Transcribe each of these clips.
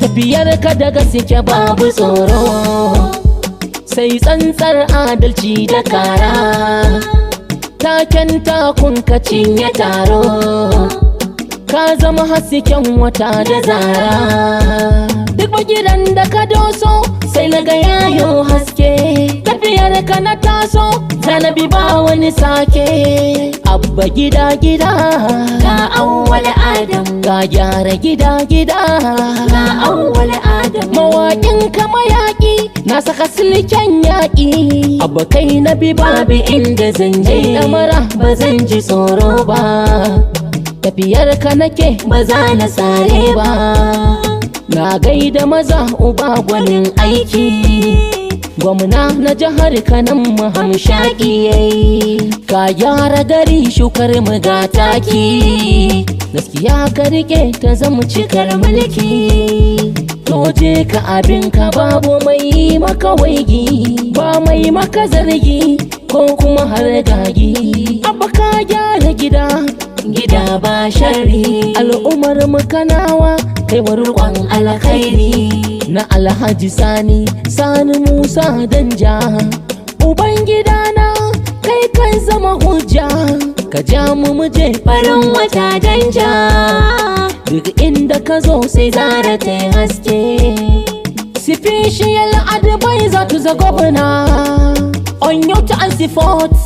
tafiyar ka da gaske babu tsoro, sai tsantsar adalci da kara. Taken takun ka cinye taro, ka zama hasken wata da zara. Duk gidan da ka doso sai na ga yayo haske, tafiyar ka na taso zanabi ba wani sake. Abba gida gida ga Auwal Adam, ka gyara gida gida ga Auwal Adam. mawaƙin ka mayaƙi na saka silken yaƙi. Abba kai na bi babu inda zan je, ɗamara ba zan ji tsoro ba. Tafiyar ka nake ba za na sare ba, na gaida maza uba gwanin aiki. Gwamna na jihar Kanan mahamshaki yayi, ka gyara gari shukar mu ga taki. Gaskiya ka rike ta zama cikar mulki, to je ka abin ka babu mai maka waigi, ba mai maka zargi ko kuma har gagi. Abba ka gyara gida Gida ba shari, al'ummar mu Kanawa kai wa riƙon alkhairi na Alhaji Sani Musa Danja. Ubangidana kai kan zama hujja, ka ja mu muje farin wata danja. duk inda ka zo sai zara ta haske. Special advisor to the governor on youth and sports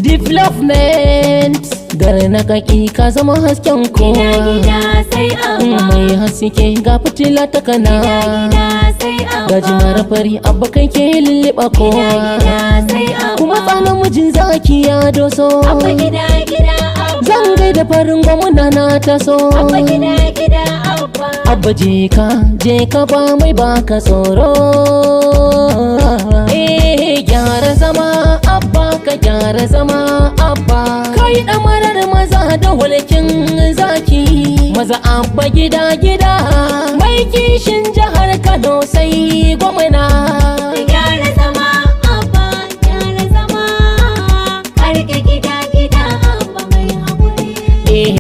development. Gar na kaki ka zama hasken kowa, Gida sai Abba, mai haske ga fitila ta kana. gida sai Abba, Gajimar fari Abba kai ke lulluɓa kowa, gida sai Abba. kuma tsanan mijin zaki ya doso. Abba gida Abba, Zan gaida farin gwamna na taso. Abba gida Abba. Abba je ka ba mai baka tsoro. Gyara zama Abba, ka gyara zama Abba. Kai ɗamarar maza da walkin zaki, maza Abba gida gida. Mai kishin jihar Kano sai gwamna.